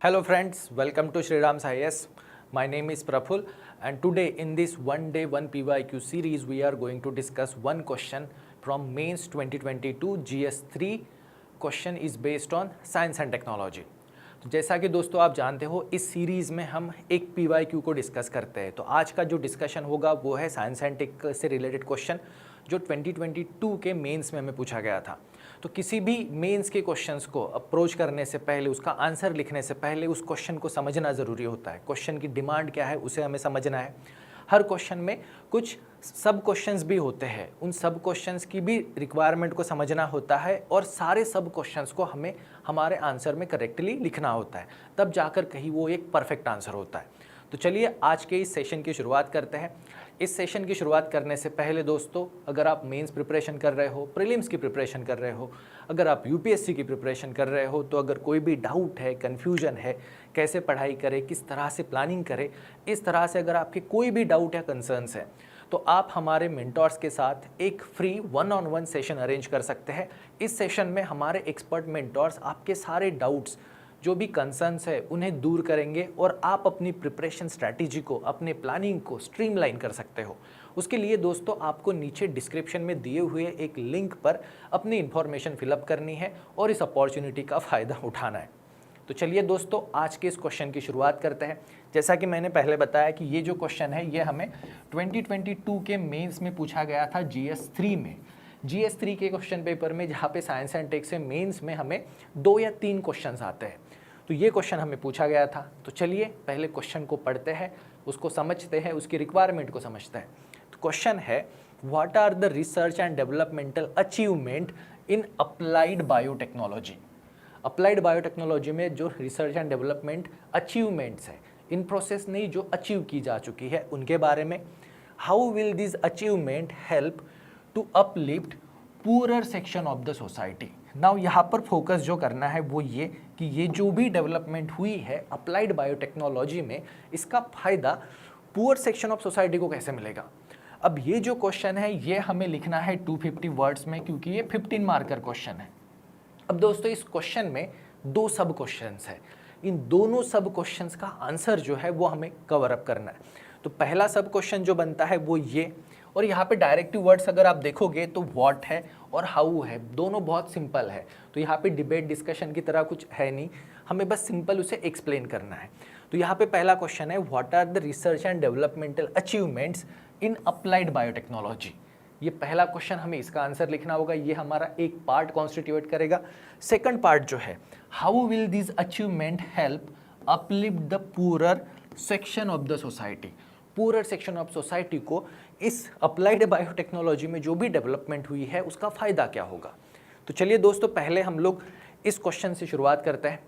Hello friends, welcome to Shriram's IAS. My name is Praful and today in this one day one PYQ series we are going to discuss one question from Mains 2022 GS3. Question is based on Science and Technology. तो जैसा कि दोस्तों आप जानते हो इस series में हम एक PYQ को डिस्कस करते हैं। तो आज का जो डिस्कशन होगा वो है साइंस एंड टेक से रिलेटेड क्वेश्चन जो 2022 के मेंस में हमें पूछा गया था। तो किसी भी मेंस के क्वेश्चंस को अप्रोच करने से पहले, उसका आंसर लिखने से पहले उस क्वेश्चन को समझना ज़रूरी होता है। क्वेश्चन की डिमांड क्या है उसे हमें समझना है। हर क्वेश्चन में कुछ सब क्वेश्चंस भी होते हैं, उन सब क्वेश्चंस की भी रिक्वायरमेंट को समझना होता है और सारे सब क्वेश्चंस को हमें हमारे आंसर में करेक्टली लिखना होता है, तब जाकर कहीं वो एक परफेक्ट आंसर होता है। तो चलिए आज के इस सेशन की शुरुआत करते हैं। इस सेशन की शुरुआत करने से पहले दोस्तों, अगर आप मेंस प्रिपरेशन कर रहे हो, प्रीलिम्स की प्रिपरेशन कर रहे हो, अगर आप यूपीएससी की प्रिपरेशन कर रहे हो, तो अगर कोई भी डाउट है, कन्फ्यूजन है, कैसे पढ़ाई करें, किस तरह से प्लानिंग करें, इस तरह से अगर आपके कोई भी डाउट या कंसर्न्स है तो आप हमारे मेंटर्स के साथ एक फ्री 1-on-1 सेशन अरेंज कर सकते हैं। इस सेशन में हमारे एक्सपर्ट मेंटर्स आपके सारे डाउट्स जो भी कंसर्न्स है उन्हें दूर करेंगे और आप अपनी प्रिपरेशन स्ट्रैटेजी को, अपने प्लानिंग को स्ट्रीमलाइन कर सकते हो। उसके लिए दोस्तों आपको नीचे डिस्क्रिप्शन में दिए हुए एक लिंक पर अपनी इन्फॉर्मेशन फिलअप करनी है और इस अपॉर्चुनिटी का फ़ायदा उठाना है। तो चलिए दोस्तों आज के इस क्वेश्चन की शुरुआत करते हैं। जैसा कि मैंने पहले बताया कि ये जो क्वेश्चन है ये हमें 2022 के मेंस में पूछा गया था GS3 में। GS3 के क्वेश्चन पेपर में, जहाँ पे साइंस एंड टेक से मेंस में हमें 2 या 3 क्वेश्चंस आते हैं, तो ये क्वेश्चन हमें पूछा गया था। तो चलिए पहले क्वेश्चन को पढ़ते हैं, उसको समझते हैं, उसकी रिक्वायरमेंट को समझते हैं। तो क्वेश्चन है, what are the research and developmental achievement in applied biotechnology. Applied biotechnology में जो रिसर्च एंड डेवलपमेंट अचीवमेंट्स है, इन प्रोसेस नहीं जो अचीव की जा चुकी है उनके बारे में। How will this achievement help to uplift poorer section of the society. Now यहाँ पर फोकस जो करना है वो ये कि ये जो भी डेवलपमेंट हुई है अप्लाइड बायोटेक्नोलॉजी में, इसका फ़ायदा पुअर सेक्शन ऑफ सोसाइटी को कैसे मिलेगा। अब ये जो क्वेश्चन है ये हमें लिखना है 250 वर्ड्स में, क्योंकि ये 15 मार्कर क्वेश्चन है। अब दोस्तों इस क्वेश्चन में 2 सब क्वेश्चंस है, इन दोनों सब क्वेश्चंस का आंसर जो है वो हमें कवर अप करना है। तो पहला सब क्वेश्चन जो बनता है वो ये, और यहाँ पे डायरेक्टिव वर्ड्स अगर आप देखोगे तो व्हाट है और हाउ है, दोनों बहुत सिंपल है। तो यहाँ पे डिबेट डिस्कशन की तरह कुछ है नहीं, हमें बस सिंपल उसे एक्सप्लेन करना है। तो यहाँ पे पहला क्वेश्चन है, what are the research and developmental achievements in applied biotechnology. ये पहला क्वेश्चन, हमें इसका आंसर लिखना होगा, ये हमारा एक पार्ट कॉन्स्टिट्यूट करेगा। सेकंड पार्ट जो है, how will this achievement help uplift the poorer section of the society. Poorer section of society को इस अप्लाइड बायोटेक्नोलॉजी में जो भी डेवलपमेंट हुई है उसका फ़ायदा क्या होगा। तो चलिए दोस्तों पहले हम लोग इस क्वेश्चन से शुरुआत करते हैं।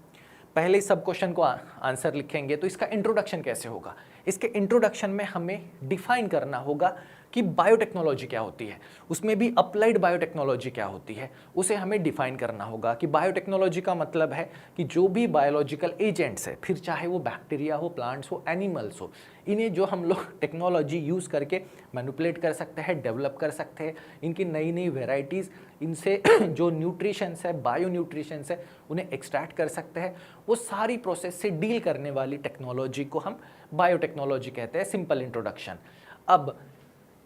पहले इस सब क्वेश्चन को आंसर लिखेंगे तो इसका इंट्रोडक्शन कैसे होगा। इसके इंट्रोडक्शन में हमें डिफाइन करना होगा कि बायोटेक्नोलॉजी क्या होती है, उसमें भी अप्लाइड बायोटेक्नोलॉजी क्या होती है, उसे हमें डिफाइन करना होगा। कि बायोटेक्नोलॉजी का मतलब है कि जो भी बायोलॉजिकल एजेंट्स है, फिर चाहे वो बैक्टीरिया हो, प्लांट्स हो, एनिमल्स हो, इन्हें जो हम लोग टेक्नोलॉजी यूज़ करके मैनिपुलेट कर सकते हैं, डेवलप कर सकते हैं, इनकी नई नई वेराइटीज़, इनसे जो न्यूट्रिशंस है, बायो न्यूट्रिशंस है, उन्हें एक्सट्रैक्ट कर सकते हैं, वो सारी प्रोसेस से डील करने वाली टेक्नोलॉजी को हम बायोटेक्नोलॉजी कहते हैं। Simple introduction. अब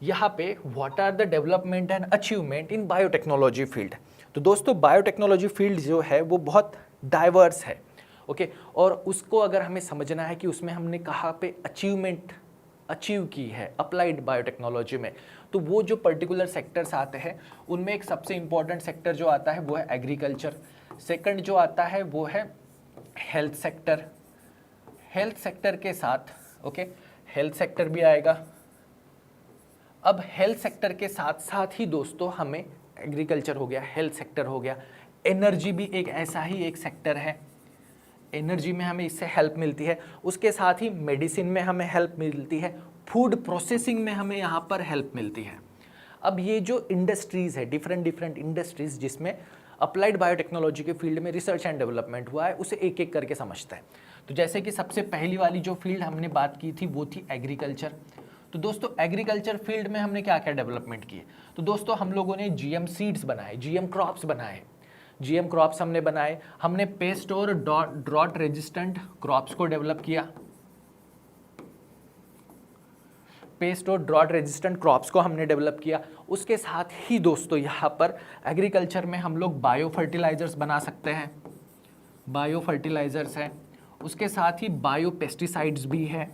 यहाँ पे what are the development and achievement in biotechnology field. तो दोस्तों बायोटेक्नोलॉजी फील्ड जो है वो बहुत डाइवर्स है, ओके। और उसको अगर हमें समझना है कि उसमें हमने कहाँ पे अचीवमेंट अचीव की है अप्लाइड बायोटेक्नोलॉजी में, तो वो जो पर्टिकुलर सेक्टर्स आते हैं उनमें एक सबसे इम्पॉर्टेंट सेक्टर जो आता है वो है एग्रीकल्चर। सेकंड जो आता है वो है हेल्थ सेक्टर। हेल्थ सेक्टर के साथ, ओके, हेल्थ सेक्टर भी आएगा। अब हेल्थ सेक्टर के साथ साथ ही दोस्तों हमें एग्रीकल्चर हो गया, हेल्थ सेक्टर हो गया, एनर्जी भी एक ऐसा ही एक सेक्टर है, एनर्जी में हमें इससे हेल्प मिलती है। उसके साथ ही मेडिसिन में हमें हेल्प मिलती है, फूड प्रोसेसिंग में हमें यहाँ पर हेल्प मिलती है। अब ये जो इंडस्ट्रीज़ है, डिफरेंट इंडस्ट्रीज़ जिसमें अप्लाइड बायोटेक्नोलॉजी के फील्ड में रिसर्च एंड डेवलपमेंट हुआ है, उसे एक एक करके समझते हैं। तो जैसे कि सबसे पहली वाली जो फील्ड हमने बात की थी वो थी एग्रीकल्चर। तो दोस्तों एग्रीकल्चर फील्ड में हमने क्या क्या डेवलपमेंट किए, तो दोस्तों हम लोगों ने जीएम सीड्स बनाए, जीएम क्रॉप्स बनाए, जीएम क्रॉप्स हमने बनाए, हमने पेस्ट और ड्रॉट रेजिस्टेंट क्रॉप्स को डेवलप किया, पेस्ट और ड्रॉट रेजिस्टेंट क्रॉप्स को हमने डेवलप किया। उसके साथ ही दोस्तों यहाँ पर एग्रीकल्चर में हम लोग बायो फर्टिलाइजर्स बना सकते हैं, बायो फर्टिलाइजर्स है, उसके साथ ही बायो पेस्टिसाइड्स भी है,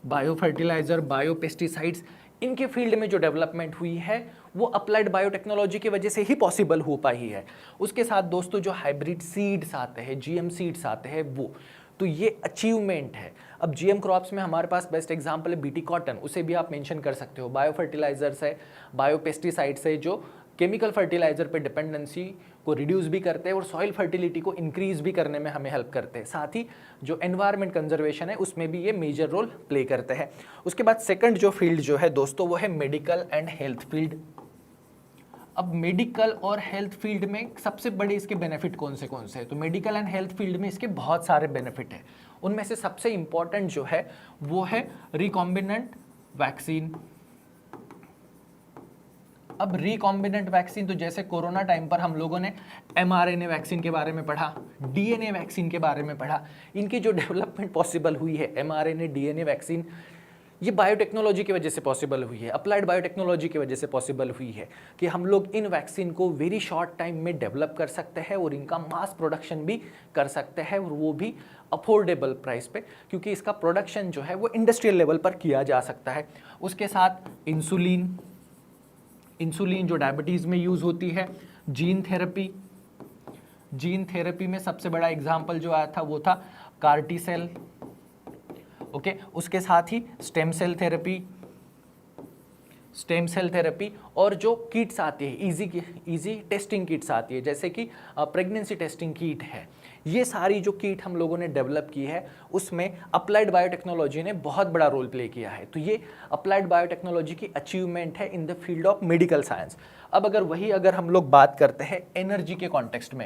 बायो फर्टिलाइजर, बायो पेस्टिसाइड्स, इनके फील्ड में जो डेवलपमेंट हुई है वो अप्लाइड बायोटेक्नोलॉजी की वजह से ही पॉसिबल हो पाई है। उसके साथ दोस्तों जो हाइब्रिड सीड्स आते हैं, जीएम सीड्स आते हैं, वो तो ये अचीवमेंट है। अब जीएम क्रॉप्स में हमारे पास बेस्ट एग्जांपल है बीटी कॉटन, उसे भी आप मेंशन कर सकते हो। बायो फर्टिलाइजर्स है, बायो पेस्टिसाइड्स है, जो केमिकल फर्टिलाइजर पे डिपेंडेंसी को रिड्यूस भी करते हैं और सॉइल फर्टिलिटी को इंक्रीज भी करने में हमें हेल्प करते हैं। साथ ही जो एनवायरनमेंट कंजर्वेशन है उसमें भी ये मेजर रोल प्ले करते हैं। उसके बाद सेकंड जो फील्ड जो है दोस्तों वो है मेडिकल एंड हेल्थ फील्ड। अब मेडिकल और हेल्थ फील्ड में सबसे बड़े इसके बेनिफिट कौन से हैं, तो मेडिकल एंड हेल्थ फील्ड में इसके बहुत सारे बेनिफिट हैं। उनमें से सबसे इंपॉर्टेंट जो है वो है रिकॉम्बिनेंट वैक्सीन। अब रिकॉम्बिनेंट वैक्सीन, तो जैसे कोरोना टाइम पर हम लोगों ने mRNA वैक्सीन के बारे में पढ़ा, DNA वैक्सीन के बारे में पढ़ा, इनकी जो डेवलपमेंट पॉसिबल हुई है mRNA DNA वैक्सीन, ये बायोटेक्नोलॉजी की वजह से पॉसिबल हुई है, अप्लाइड बायोटेक्नोलॉजी की वजह से पॉसिबल हुई है कि हम लोग इन वैक्सीन को वेरी शॉर्ट टाइम में डेवलप कर सकते हैं और इनका मास प्रोडक्शन भी कर सकते हैं, और वो भी अफोर्डेबल प्राइस पे, क्योंकि इसका प्रोडक्शन जो है वो इंडस्ट्रियल लेवल पर किया जा सकता है। उसके साथ इंसुलिन, इंसुलिन जो डायबिटीज़ में यूज़ होती है, जीन थेरेपी, जीन थेरेपी में सबसे बड़ा एग्जाम्पल जो आया था वो था कार्टी सेल, ओके। उसके साथ ही stem cell therapy, stem cell therapy, और जो किट्स आती है, इजी टेस्टिंग किट्स आती है, जैसे कि प्रेगनेंसी टेस्टिंग किट है, ये सारी जो किट हम लोगों ने डेवलप की है उसमें अप्लाइड बायोटेक्नोलॉजी ने बहुत बड़ा रोल प्ले किया है। तो ये अप्लाइड बायोटेक्नोलॉजी की अचीवमेंट है in the field of medical science. अब अगर हम लोग बात करते हैं एनर्जी के कॉन्टेक्स्ट में,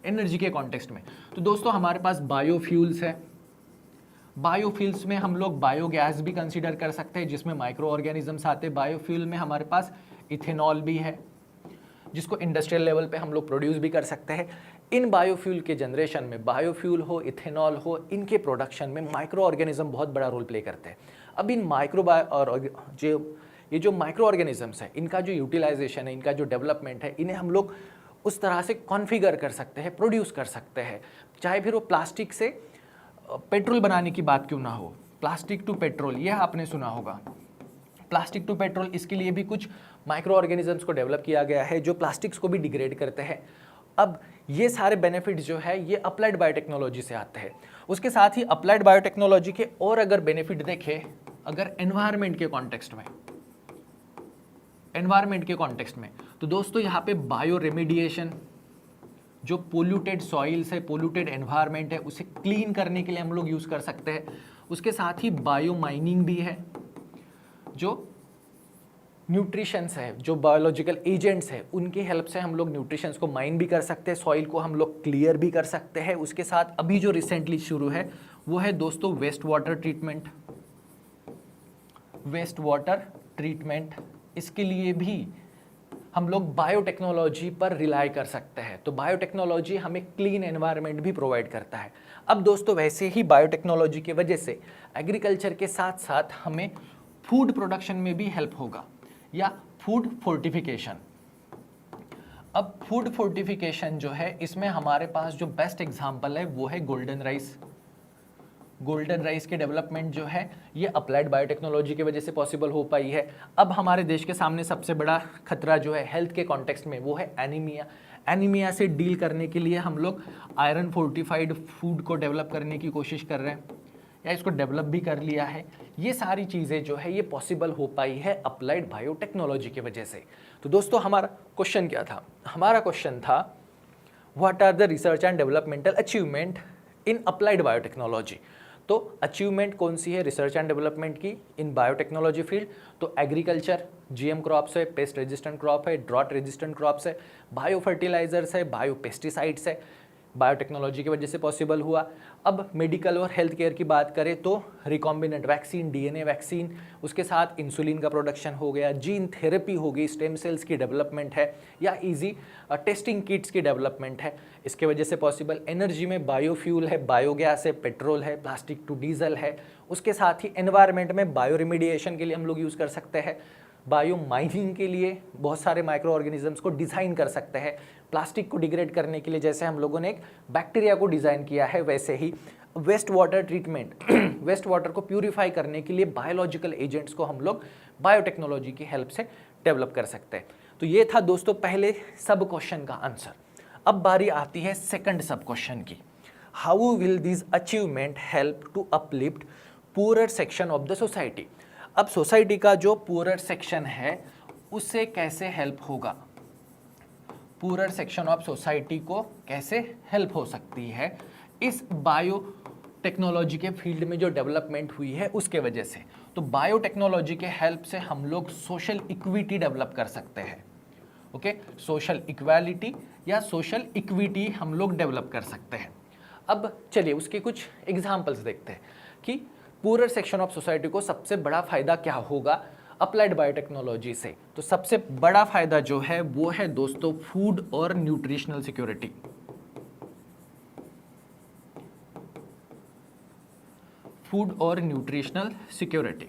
एनर्जी के कॉन्टेक्स्ट में, तो दोस्तों हमारे पास बायोफ्यूल्स है। बायोफ्यूल्स में हम लोग बायोगैस भी कंसीडर कर सकते हैं, जिसमें माइक्रो ऑर्गेनिजम्स आते हैं। बायोफ्यूल में हमारे पास इथेनॉल भी है, जिसको इंडस्ट्रियल लेवल पे हम लोग प्रोड्यूस भी कर सकते हैं। इन बायोफ्यूल के जनरेशन में, बायोफ्यूल हो, इथेनॉल हो, इनके प्रोडक्शन में माइक्रो ऑर्गेनिज्म बहुत बड़ा रोल प्ले करते हैं। अब इन ये जो माइक्रो ऑर्गेनिजम्स है, इनका जो यूटिलाइजेशन है, इनका जो डेवलपमेंट है, इन्हें हम लोग उस तरह से कॉन्फ़िगर कर सकते हैं, प्रोड्यूस कर सकते हैं, चाहे फिर वो प्लास्टिक से पेट्रोल बनाने की बात क्यों ना हो। प्लास्टिक टू पेट्रोल, यह आपने सुना होगा, प्लास्टिक टू पेट्रोल, इसके लिए भी कुछ माइक्रो ऑर्गेनिजम्स को डेवलप किया गया है जो प्लास्टिक्स को भी डिग्रेड करते हैं। अब ये सारे बेनिफिट जो है ये अप्लाइड बायोटेक्नोलॉजी से आते हैं। उसके साथ ही अप्लाइड बायोटेक्नोलॉजी के और अगर बेनिफिट देखें, अगर एनवायरनमेंट के कॉन्टेक्स्ट में, एनवायरनमेंट के कॉन्टेक्स्ट में, तो दोस्तों यहाँ पे बायो रेमेडिएशन, जो पोल्यूटेड सॉइल्स है, पोल्यूटेड एनवायरनमेंट है, उसे क्लीन करने के लिए हम लोग यूज़ कर सकते हैं। उसके साथ ही बायो माइनिंग भी है, जो न्यूट्रिशंस है, जो बायोलॉजिकल एजेंट्स है, उनकी हेल्प से हम लोग न्यूट्रिशंस को माइन भी कर सकते हैं, सॉइल को हम लोग क्लियर भी कर सकते हैं। उसके साथ अभी जो रिसेंटली शुरू है वो है दोस्तों waste water treatment, waste water treatment, इसके लिए भी हम लोग बायोटेक्नोलॉजी पर रिलाई कर सकते हैं। तो बायोटेक्नोलॉजी हमें क्लीन एनवायरनमेंट भी प्रोवाइड करता है। अब दोस्तों वैसे ही बायोटेक्नोलॉजी की वजह से एग्रीकल्चर के साथ साथ हमें फूड प्रोडक्शन में भी हेल्प होगा, या फूड फोर्टिफिकेशन। अब फूड फोर्टिफिकेशन जो है, इसमें हमारे पास जो बेस्ट एग्जांपल है वो है गोल्डन राइस। गोल्डन राइस के डेवलपमेंट जो है ये अप्लाइड बायोटेक्नोलॉजी की वजह से पॉसिबल हो पाई है। अब हमारे देश के सामने सबसे बड़ा खतरा जो है हेल्थ के कॉन्टेक्स्ट में वो है एनीमिया। एनीमिया से डील करने के लिए हम लोग आयरन फोर्टिफाइड फूड को डेवलप करने की कोशिश कर रहे हैं, या इसको डेवलप भी कर लिया है। ये सारी चीज़ें जो है ये पॉसिबल हो पाई है अप्लाइड बायोटेक्नोलॉजी की वजह से। तो दोस्तों हमारा क्वेश्चन क्या था? हमारा क्वेश्चन था what are the research and developmental achievement in applied biotechnology. तो अचीवमेंट कौन सी है रिसर्च एंड डेवलपमेंट की इन बायोटेक्नोलॉजी फील्ड? तो एग्रीकल्चर, जीएम क्रॉप्स है, पेस्ट रेजिस्टेंट क्रॉप है, ड्रॉट रेजिस्टेंट क्रॉप्स है, बायो फर्टिलाइजर्स है, बायो पेस्टिसाइड्स है, बायोटेक्नोलॉजी की वजह से पॉसिबल हुआ। अब मेडिकल और हेल्थ केयर की बात करें तो रिकॉम्बिनेंट वैक्सीन, डीएनए वैक्सीन, उसके साथ इंसुलिन का प्रोडक्शन हो गया, जीन थेरेपी हो गई, स्टेम सेल्स की डेवलपमेंट है, या इजी टेस्टिंग किट्स की डेवलपमेंट है, इसके वजह से पॉसिबल। एनर्जी में बायोफ्यूल है, बायोगैस है, पेट्रोल है, प्लास्टिक टू डीजल है, उसके साथ ही एनवायरनमेंट में बायो रिमीडिएशन के लिए हम लोग यूज़ कर सकते हैं, बायो माइनिंग के लिए बहुत सारे माइक्रो ऑर्गेनिजम्स को डिज़ाइन कर सकते हैं, प्लास्टिक को डिग्रेड करने के लिए जैसे हम लोगों ने एक बैक्टीरिया को डिज़ाइन किया है, वैसे ही waste water treatment waste water को प्यूरिफाई करने के लिए बायोलॉजिकल एजेंट्स को हम लोग बायोटेक्नोलॉजी की हेल्प से डेवलप कर सकते हैं। तो ये था दोस्तों पहले सब क्वेश्चन का आंसर। अब बारी आती है सेकंड सब क्वेश्चन की, how will this achievement help to uplift poorer section of the society. अब सोसाइटी का जो पुअरर सेक्शन है उससे कैसे हेल्प होगा, पुअरर सेक्शन ऑफ सोसाइटी को कैसे हेल्प हो सकती है इस बायो टेक्नोलॉजी के फील्ड में जो डेवलपमेंट हुई है उसके वजह से। तो बायोटेक्नोलॉजी के हेल्प से हम लोग सोशल इक्विटी डेवलप कर सकते हैं। ओके, सोशल इक्वालिटी या सोशल इक्विटी हम लोग डेवलप कर सकते हैं। अब चलिए उसके कुछ एग्जाम्पल्स देखते हैं कि पुअरर सेक्शन ऑफ सोसाइटी को सबसे बड़ा फायदा क्या होगा अप्लाइड बायोटेक्नोलॉजी से। तो सबसे बड़ा फायदा जो है वो है दोस्तों फूड और न्यूट्रिशनल सिक्योरिटी। फूड और न्यूट्रिशनल सिक्योरिटी।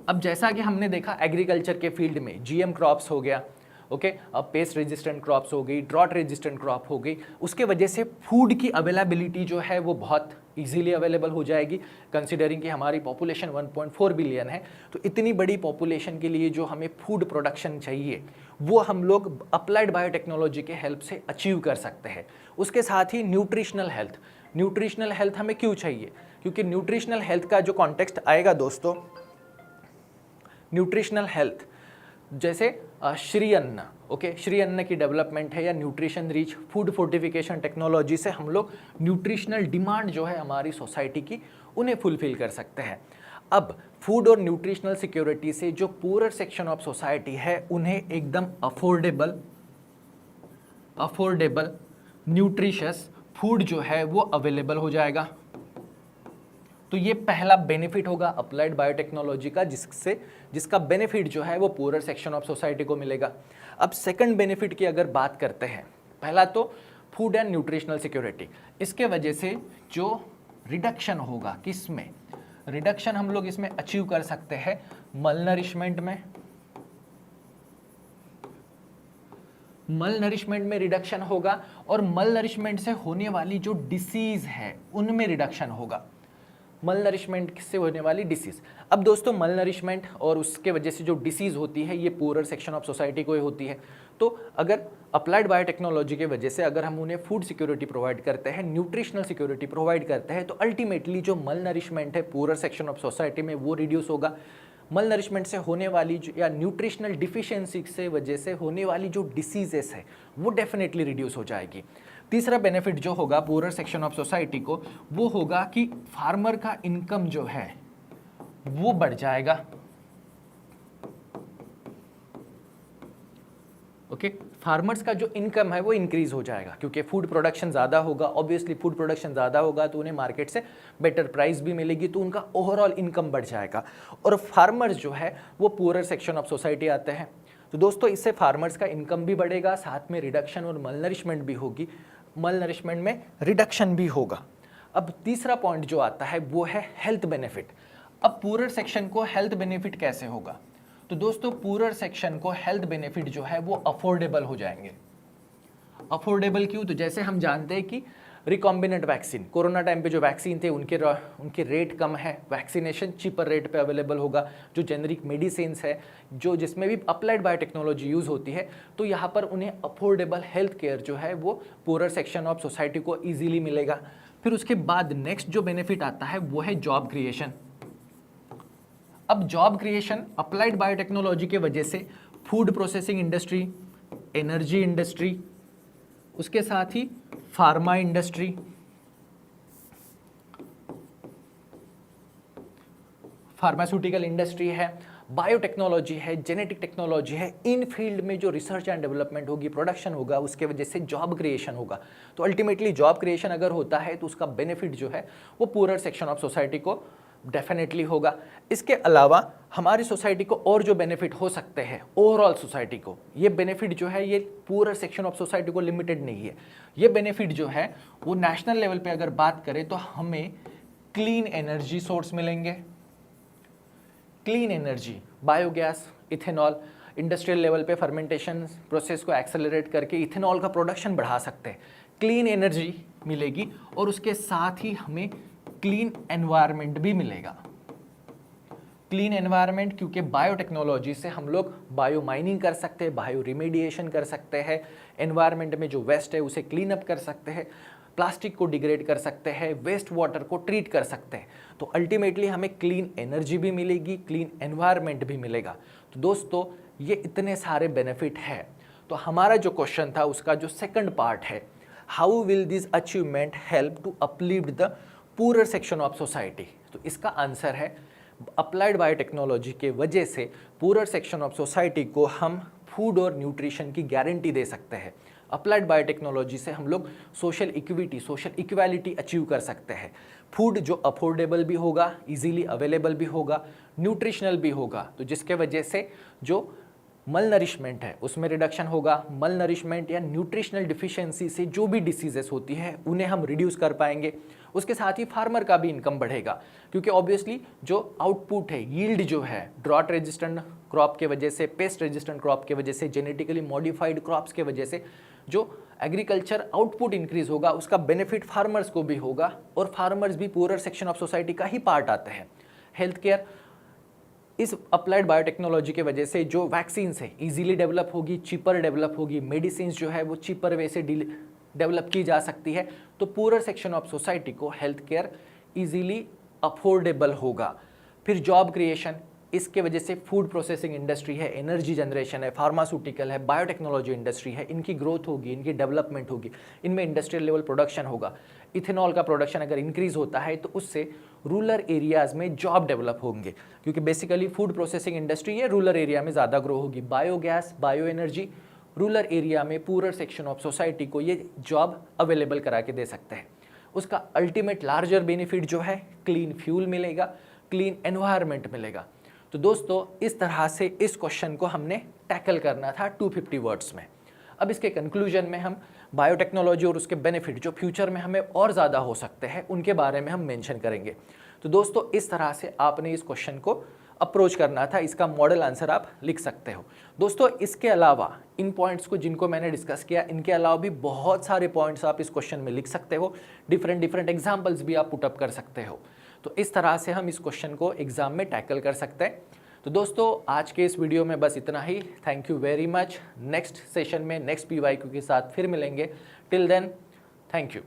अब जैसा कि हमने देखा एग्रीकल्चर के फील्ड में जीएम क्रॉप्स हो गया, ओके, अब पेस्ट रेजिस्टेंट क्रॉप्स हो गई, ड्रॉट रेजिस्टेंट क्रॉप हो गई, उसके वजह से फूड की अवेलेबिलिटी जो है वो बहुत इजीली अवेलेबल हो जाएगी। कंसिडरिंग कि हमारी पॉपुलेशन 1.4 बिलियन है, तो इतनी बड़ी पॉपुलेशन के लिए जो हमें फूड प्रोडक्शन चाहिए वो हम लोग अप्लाइड बायोटेक्नोलॉजी के हेल्प से अचीव कर सकते हैं। उसके साथ ही न्यूट्रिशनल हेल्थ, न्यूट्रिशनल हेल्थ हमें क्यों चाहिए, क्योंकि न्यूट्रिशनल हेल्थ का जो कॉन्टेक्स्ट आएगा दोस्तों, न्यूट्रिशनल हेल्थ जैसे श्री अन्न, ओके, श्री अन्न की डेवलपमेंट है या nutrition rich food fortification technology से हम लोग न्यूट्रिशनल डिमांड जो है हमारी सोसाइटी की उन्हें फुलफिल कर सकते हैं। अब फूड और न्यूट्रिशनल सिक्योरिटी से जो पुअरर सेक्शन ऑफ सोसाइटी है उन्हें एकदम अफोर्डेबल न्यूट्रिशियस फूड जो है वो अवेलेबल हो जाएगा। तो ये पहला बेनिफिट होगा अप्लाइड बायोटेक्नोलॉजी का, जिसका बेनिफिट जो है वो पुअरर सेक्शन ऑफ सोसाइटी को मिलेगा। अब सेकंड बेनिफिट की अगर बात करते हैं, पहला तो फूड एंड न्यूट्रिशनल सिक्योरिटी, इसके वजह से जो रिडक्शन होगा, किसमें रिडक्शन हम लोग इसमें अचीव कर सकते हैं, मलनरिशमेंट में, मलनरिशमेंट में रिडक्शन होगा और मलनरिशमेंट से होने वाली जो डिसीज है उनमें रिडक्शन होगा, मलनरिशमेंट से होने वाली डिसीज। अब दोस्तों मलनरिशमेंट और उसके वजह से जो डिसीज होती है ये पुअरर सेक्शन ऑफ सोसाइटी को ही होती है। तो अगर अप्लाइड बायोटेक्नोलॉजी के वजह से अगर हम उन्हें फूड सिक्योरिटी प्रोवाइड करते हैं, न्यूट्रिशनल सिक्योरिटी प्रोवाइड करते हैं, तो अल्टीमेटली जो मलनरिशमेंट है पुअरर सेक्शन ऑफ सोसाइटी में वो रिड्यूस होगा। मलनरिशमेंट से होने वाली या न्यूट्रिशनल डिफिशियंसी से वजह से होने वाली जो डिसीजेस है वो डेफिनेटली रिड्यूस हो जाएगी। तीसरा बेनिफिट जो होगा पुअरर सेक्शन ऑफ सोसाइटी को वो होगा कि फार्मर का इनकम जो है वो बढ़ जाएगा। ओके, फार्मर्स का जो इनकम है वो इंक्रीज हो जाएगा क्योंकि फूड प्रोडक्शन ज़्यादा होगा। ऑब्वियसली फूड प्रोडक्शन ज़्यादा होगा तो उन्हें मार्केट से बेटर प्राइस भी मिलेगी, तो उनका ओवरऑल इनकम बढ़ जाएगा। और फार्मर्स जो है वो पुअरर सेक्शन ऑफ सोसाइटी आते हैं। तो दोस्तों इससे फार्मर्स का इनकम भी बढ़ेगा, साथ में रिडक्शन और मलनरिशमेंट भी होगी, मलनरिशमेंट में रिडक्शन भी होगा। अब तीसरा पॉइंट जो आता है वो है हेल्थ बेनिफिट। अब पुअरर सेक्शन को हेल्थ बेनिफिट कैसे होगा, तो दोस्तों पुअरर सेक्शन को हेल्थ बेनिफिट जो है वो अफोर्डेबल हो जाएंगे। अफोर्डेबल क्यों, तो जैसे हम जानते हैं कि रिकॉम्बिनेंट वैक्सीन, कोरोना टाइम पे जो वैक्सीन थे उनके रेट कम है, वैक्सीनेशन चीपर रेट पे अवेलेबल होगा। जो जेनरिक मेडिसिन है जो जिसमें भी अप्लाइड बायोटेक्नोलॉजी यूज़ होती है, तो यहाँ पर उन्हें अफोर्डेबल हेल्थ केयर जो है वो पुअरर सेक्शन ऑफ सोसाइटी को ईजिली मिलेगा। फिर उसके बाद नेक्स्ट जो बेनिफिट आता है वो है जॉब क्रिएशन। अब जॉब क्रिएशन अप्लाइड बायोटेक्नोलॉजी के वजह से food processing industry, energy industry, उसके साथ ही फार्मा इंडस्ट्री, फार्मास्यूटिकल इंडस्ट्री है, बायोटेक्नोलॉजी है, जेनेटिक टेक्नोलॉजी है, इन फील्ड में जो रिसर्च एंड डेवलपमेंट होगी, प्रोडक्शन होगा, उसके वजह से जॉब क्रिएशन होगा। तो अल्टीमेटली जॉब क्रिएशन अगर होता है तो उसका बेनिफिट जो है वो पूरर सेक्शन ऑफ सोसाइटी को डेफिनेटली होगा। इसके अलावा हमारी सोसाइटी को और जो बेनिफिट हो सकते हैं, ओवरऑल सोसाइटी को, ये बेनिफिट जो है ये पूरर सेक्शन ऑफ सोसाइटी को लिमिटेड नहीं है। ये बेनिफिट जो है वो नेशनल लेवल पे अगर बात करें तो हमें क्लीन एनर्जी सोर्स मिलेंगे, clean energy, biogas, ethanol, industrial level पे फर्मेंटेशन प्रोसेस को एक्सेलरेट करके इथेनॉल का प्रोडक्शन बढ़ा सकते हैं, क्लीन एनर्जी मिलेगी और उसके साथ ही हमें क्लीन एनवायरनमेंट भी मिलेगा। क्लीन एनवायरनमेंट क्योंकि बायोटेक्नोलॉजी से हम लोग बायो माइनिंग कर सकते हैं, बायो रिमेडिएशन कर सकते हैं, एनवायरनमेंट में जो वेस्ट है उसे क्लीन अप कर सकते हैं, प्लास्टिक को डिग्रेड कर सकते हैं, वेस्ट वाटर को ट्रीट कर सकते हैं। तो अल्टीमेटली हमें क्लीन एनर्जी भी मिलेगी, क्लीन एनवायरनमेंट भी मिलेगा। तो दोस्तों ये इतने सारे बेनिफिट है। तो हमारा जो क्वेश्चन था उसका जो सेकंड पार्ट है, how will this achievement help to uplift the poorer section of society, तो इसका आंसर है अप्लाइड बायोटेक्नोलॉजी के वजह से पूरर सेक्शन ऑफ सोसाइटी को हम फूड और न्यूट्रिशन की गारंटी दे सकते हैं। अप्लाइड बायोटेक्नोलॉजी से हम लोग social equity, social equality achieve कर सकते हैं। फूड जो अफोर्डेबल भी होगा, इजीली अवेलेबल भी होगा, न्यूट्रिशनल भी होगा, तो जिसके वजह से जो मल नरिशमेंट है उसमें रिडक्शन होगा। मल नरिशमेंट या न्यूट्रिशनल डिफिशियंसी से जो भी डिसीजेस होती है उन्हें हम रिड्यूस कर पाएंगे। उसके साथ ही फार्मर का भी इनकम बढ़ेगा क्योंकि ऑब्वियसली जो आउटपुट है, यील्ड जो है, ड्रॉट रेजिस्टेंट क्रॉप के वजह से, पेस्ट रेजिस्टेंट क्रॉप के वजह से, जेनेटिकली मॉडिफाइड क्रॉप्स के वजह से जो एग्रीकल्चर आउटपुट इंक्रीज होगा उसका बेनिफिट फार्मर्स को भी होगा और फार्मर्स भी पूरर सेक्शन ऑफ सोसाइटी का ही पार्ट आते हैं। हेल्थ केयर, इस अप्लाइड बायोटेक्नोलॉजी के वजह से जो वैक्सीन्स है इजीली डेवलप होगी, चीपर डेवलप होगी, मेडिसिन जो है वो चीपर वे से डेवलप की जा सकती है। तो पूरर सेक्शन ऑफ सोसाइटी को हेल्थ केयर इजीली अफोर्डेबल होगा। फिर जॉब क्रिएशन, इसके वजह से फूड प्रोसेसिंग इंडस्ट्री है, एनर्जी जनरेशन है, फार्मास्यूटिकल है, बायोटेक्नोलॉजी इंडस्ट्री है, इनकी ग्रोथ होगी, इनकी डेवलपमेंट होगी, इनमें इंडस्ट्रियल लेवल प्रोडक्शन होगा। इथेनॉल का प्रोडक्शन अगर इंक्रीज होता है तो उससे रूरल एरियाज़ में जॉब डेवलप होंगे क्योंकि बेसिकली फूड प्रोसेसिंग इंडस्ट्री ये रूरल एरिया में ज़्यादा ग्रो होगी। Biogas, bio energy rural area में पूरर सेक्शन ऑफ सोसाइटी को ये जॉब अवेलेबल करा के दे सकते हैं। उसका अल्टीमेट लार्जर बेनिफिट जो है क्लीन फ्यूल मिलेगा, क्लीन एनवायरनमेंट मिलेगा। तो दोस्तों इस तरह से इस क्वेश्चन को हमने टैकल करना था 250 वर्ड्स में। अब इसके कंक्लूजन में हम बायोटेक्नोलॉजी और उसके बेनिफिट जो फ्यूचर में हमें और ज़्यादा हो सकते हैं उनके बारे में हम मेंशन करेंगे। तो दोस्तों इस तरह से आपने इस क्वेश्चन को अप्रोच करना था, इसका मॉडल आंसर आप लिख सकते हो। दोस्तों इसके अलावा इन पॉइंट्स को जिनको मैंने डिस्कस किया, इनके अलावा भी बहुत सारे पॉइंट्स आप इस क्वेश्चन में लिख सकते हो, डिफरेंट एग्जाम्पल्स भी आप पुटअप कर सकते हो। तो इस तरह से हम इस क्वेश्चन को एग्जाम में टैकल कर सकते हैं। तो दोस्तों आज के इस वीडियो में बस इतना ही। Thank you very much. Next session में नेक्स्ट PYQ के साथ फिर मिलेंगे। Till then thank you.